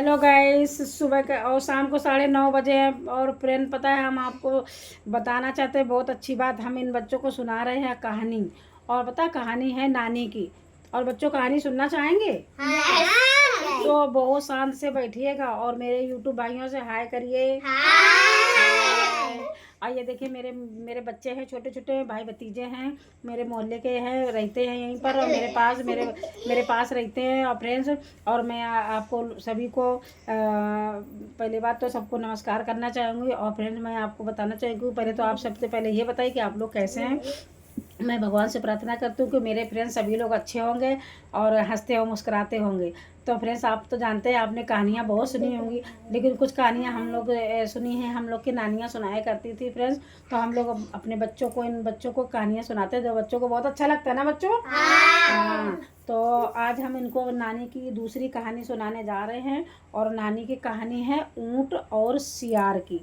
Hello guys, सुबह के और शाम को 9:30 बजे है। और फ्रेंड, पता है हम आपको बताना चाहते हैं बहुत अच्छी बात। हम इन बच्चों को सुना रहे हैं कहानी। और पता कहानी है नानी की। और बच्चों कहानी सुनना चाहेंगे? तो बहुत शांत से बैठिएगा और मेरे यूट्यूब भाइयों से हाय करिए। और ये देखिए मेरे मेरे बच्चे हैं, छोटे छोटे भाई भतीजे हैं, मेरे मोहल्ले के हैं, रहते हैं यहीं पर और मेरे पास रहते हैं। और फ्रेंड्स, और मैं आपको सभी को पहली बात तो सबको नमस्कार करना चाहूँगी। और फ्रेंड्स, मैं आपको बताना चाहूँगी, पहले तो आप सबसे पहले ये बताइए कि आप लोग कैसे हैं। मैं भगवान से प्रार्थना करती हूँ कि मेरे फ्रेंड्स सभी लोग अच्छे होंगे और हंसते और मुस्कुराते होंगे। तो फ्रेंड्स, आप तो जानते हैं, आपने कहानियाँ बहुत सुनी होंगी, लेकिन कुछ कहानियाँ हम लोग सुनी हैं, हम लोग की नानियाँ सुनाया करती थी फ्रेंड्स। तो हम लोग अपने बच्चों को, इन बच्चों को कहानियाँ सुनाते हैं, जो बच्चों को बहुत अच्छा लगता है ना बच्चों। हाँ। तो आज हम इनको नानी की दूसरी कहानी सुनाने जा रहे हैं। और नानी की कहानी है ऊँट और सियार की।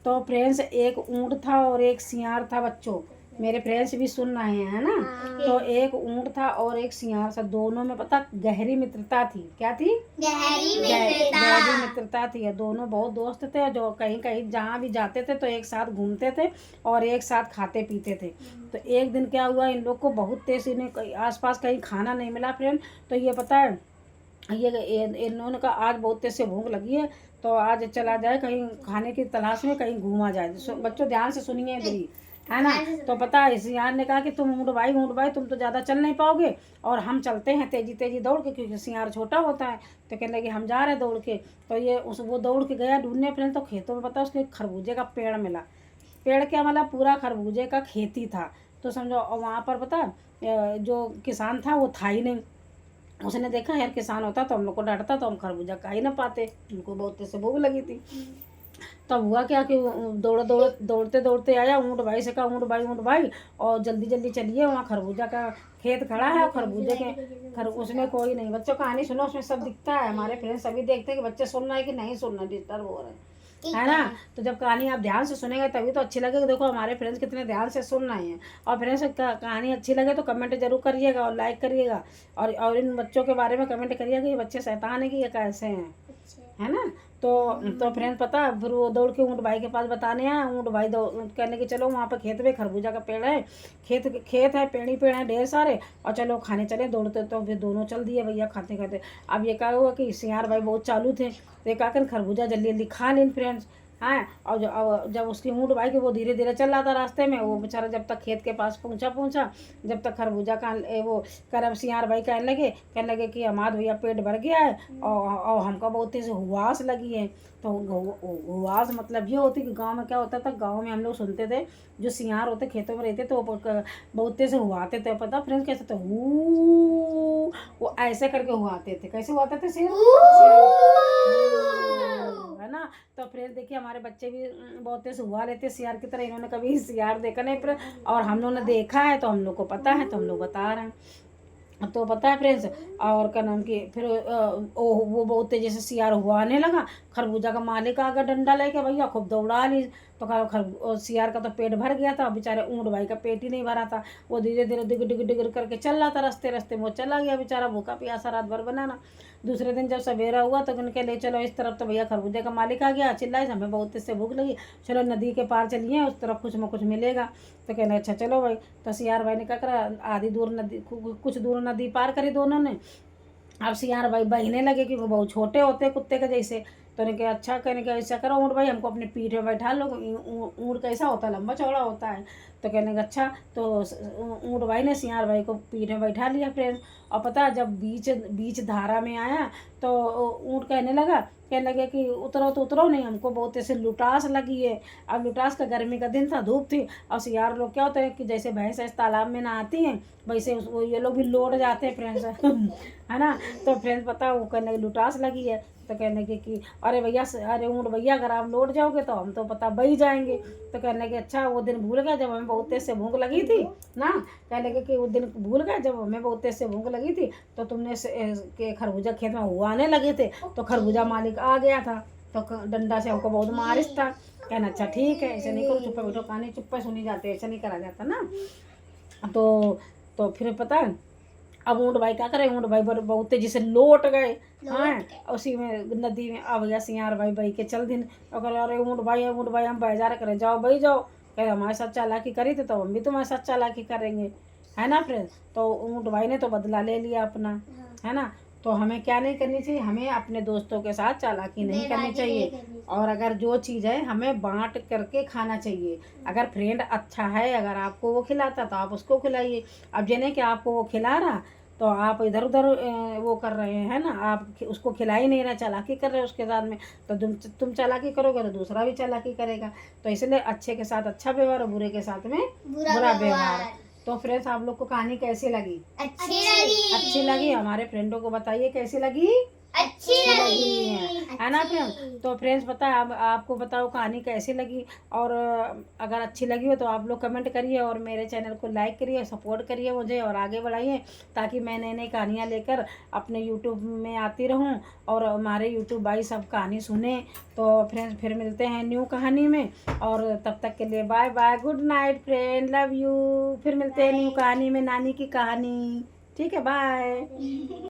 तो फ्रेंड्स, एक ऊँट था और एक सियार था बच्चों। मेरे फ्रेंड्स भी सुन रहे हैं, है ना। तो एक ऊँट था और एक सियार था, दोनों में पता गहरी मित्रता थी। क्या थी? गहरी मित्रता थी। दोनों बहुत दोस्त थे, जो कहीं कहीं जहाँ भी जाते थे तो एक साथ घूमते थे और एक साथ खाते पीते थे। तो एक दिन क्या हुआ, इन लोग को बहुत तेज, इन्हें आसपास कहीं खाना नहीं मिला फ्रेंड। तो ये पता है, ये इन्होंने कहा आज बहुत तेज से भूख लगी है, तो आज चला जाए कहीं खाने की तलाश में, कहीं घूमा जाए। बच्चों ध्यान से सुनिए इधर, है ना। तो पता है, सियार ने कहा कि तुम ऊँट भाई तुम तो ज़्यादा चल नहीं पाओगे और हम चलते हैं तेजी तेजी दौड़ के, क्योंकि सियार छोटा होता है। तो कहने लगे हम जा रहे हैं दौड़ के। तो ये वो दौड़ के गया ढूंढने फ्रेंड। तो खेतों में पता उसको एक खरबूजे का पेड़ मिला। पेड़ क्या मतलब, पूरा खरबूजे का खेती था। तो समझो, और वहाँ पर पता जो किसान था वो था ही नहीं। उसने देखा यार किसान होता तो हम लोग को डांटता, तो हम खरबूजा खा ही ना पाते, उनको बहुत तेज से भूख लगी थी। तब हुआ क्या कि दौड़ते दौड़ते आया, ऊँट भाई से कहा ऊँट भाई और जल्दी जल्दी चलिए, वहाँ खरबूजा का खेत खड़ा है और खरबूजे के उसमें कोई नहीं। बच्चों कहानी सुनो, उसमें सब दिखता है। हमारे फ्रेंड्स सभी देखते हैं कि बच्चे सुन रहे हैं कि नहीं सुन रहे, डिस्टर्ब हो रहे हैं, है ना। तो जब कहानी आप ध्यान से सुनेंगे तभी तो अच्छी लगेगी। देखो हमारे फ्रेंड्स कितने ध्यान से सुन रहे हैं। और फ्रेंड्स, कहानी अच्छी लगे तो कमेंट जरूर करिएगा और लाइक करिएगा। और इन बच्चों के बारे में कमेंट करिएगा कि ये बच्चे शैतान है कि ये कैसे हैं, है ना। तो फ्रेंड, पता फिर वो दौड़ के ऊँट भाई के पास बताने आया। ऊँट भाई कहने की चलो वहाँ पर खेत में खरबूजा का पेड़ है, खेत है, पेड़ ही पेड़ है ढेर सारे, और चलो खाने चले। दौड़ते तो फिर दोनों चल दिए भैया खाते खाते। अब ये क्या हुआ कि सियार भाई बहुत चालू थे, तो ये क्या कर खरबूजा जल्दी जल्दी खा लें फ्रेंड्स। हाँ, और जब उसकी ऊँट भाई के वो धीरे धीरे चल रहा था रास्ते में, वो बेचारा जब तक खेत के पास पहुँचा, जब तक खरबूजा का वो करब सियार भाई कहने लगे कि हमारा भैया पेट भर गया है और हमको बहुत तेज हुआस लगी है। तो हुआस मतलब ये होती कि गांव में क्या होता था, गांव में हम लोग सुनते थे, जो सियार होते खेतों में रहते तो बहुत तेज हुआते थे। पता फ्रेंड्स कैसे थे? वो ऐसे करके हुआते थे। कैसे हुआते थे? सियार, है ना। तो फ्रेंड्स देखिए, हमारे बच्चे भी बहुत तेज हुआ लेते सियार की तरह। इन्होंने कभी सियार देखा नहीं, पर और हम लोगों ने देखा है तो हम लोग को पता है, तो हम लोग बता रहे हैं। तो पता है फ्रेंड्स, और क्या नाम की फिर वो बहुत तेजी से सियार हुआ आने लगा। खरबूजा का मालिक आ गया डंडा लेके, भैया खूब दौड़ा ली। तो सियार का तो पेट भर गया था, बेचारे ऊँट भाई का पेट ही नहीं भरा था। वो धीरे धीरे डिग डिग डिग करके चल रहा था, रास्ते रास्ते में वो चला गया बेचारा, भूखा प्यासा रात भर बनाना। दूसरे दिन जब सवेरा हुआ तो उनके ले चलो इस तरफ, तो भैया खरबूजे का मालिक आ गया, चिल्लाए हमें बहुत तेज से भूख लगी, चलो नदी के पार चलिए, उस तरफ कुछ न कुछ मिलेगा। तो कहने अच्छा चलो भाई। तो सियार भाई ने क्या करा, आधी दूर नदी, कुछ दूर नदी पार करी दोनों ने। अब सियार भाई बहने लगे कि वो बहुत छोटे होते हैं कुत्ते के जैसे। तो उन्हें कहा अच्छा, कहने का ऐसा करो ऊँट भाई, हमको अपने पीठ में बैठा लो। ऊँट कैसा होता है, लंबा चौड़ा होता है। तो कहने का अच्छा। तो ऊँट भाई ने सियार भाई को पीठ में बैठा लिया फ्रेंड। और पता है, जब बीच बीच धारा में आया तो ऊँट कहने लगे कि उतरो तो उतरो नहीं, हमको बहुत ऐसे लुटास लगी है। अब लुटास का गर्मी का दिन था, धूप थी। और सियार लोग क्या होता है कि जैसे भैंस ऐसे तालाब में नहाती हैं, वैसे ये लोग भी लौट जाते हैं फ्रेंड्स, है ना। तो फ्रेंड्स पता वो कहने की लुटास लगी है। तो कहने के कि अरे भैया, अरे ऊँट भैया, अगर आप लौट जाओगे तो हम तो पता बही जाएंगे। तो कहने के अच्छा, वो दिन भूल गए जब हमें बहुत तेज से भूख लगी थी ना। कहने के कि वो दिन भूल गए जब हमें बहुत तेज से भूख लगी थी, तो तुमने के खरबूजा खेत में उगाने लगे थे, तो खरबूजा मालिक आ गया था, तो डंडा से हमको बहुत मारिश था। कहना अच्छा ठीक है, ऐसे नहीं करो, चुप्पे बैठो, कहानी चुप्पे सुनी जाती है, ऐसा नहीं करा जाता ना। तो फिर पता है, अब ऊँट भाई क्या करे, ऊँट भाई बहुत तेजी से लौट गए। हाँ, उसी में नदी में आ गया सियार भाई भाई के चल दिन। और कह अरे ऊँट भाई हम बाजार करे, जाओ भाई जाओ। कह हमारे साथ चालाकी करी थी तो हम भी तुम्हारे साथ चालाकी करेंगे, है ना फ्रेंड्स। तो ऊँट भाई ने तो बदला ले लिया अपना, है ना। तो हमें क्या नहीं करनी चाहिए, हमें अपने दोस्तों के साथ चालाकी नहीं करनी चाहिए। और अगर जो चीज़ है हमें बांट करके खाना चाहिए। अगर फ्रेंड अच्छा है, अगर आपको वो खिलाता तो आप उसको खिलाइए। अब जिन्हें कि आपको वो खिला रहा तो आप इधर उधर वो कर रहे हैं ना, आप उसको खिला ही नहीं रहे, चालाकी कर रहे हो उसके साथ में। तो तुम चालाकी करोगे तो दूसरा भी चालाकी करेगा। तो इसलिए अच्छे के साथ अच्छा व्यवहार और बुरे के साथ में बुरा व्यवहार। तो फ्रेंड्स आप लोग को कहानी कैसी लगी? अच्छी लगी। हमारे फ्रेंडों को बताइए कैसी लगी? अच्छी लगी है ना फ्रेंड्स। तो फ्रेंड्स बताए आपको बताओ कहानी कैसी लगी। और अगर अच्छी लगी हो तो आप लोग कमेंट करिए और मेरे चैनल को लाइक करिए, सपोर्ट करिए मुझे और आगे बढ़ाइए, ताकि मैं नई नई कहानियाँ लेकर अपने यूट्यूब में आती रहूँ और हमारे यूट्यूब भाई सब कहानी सुने। तो फ्रेंड्स फिर मिलते हैं न्यू कहानी में, और तब तक के लिए bye bye, good night friend, love you. फिर मिलते हैं न्यू कहानी में, नानी की कहानी। ठीक है, बाय।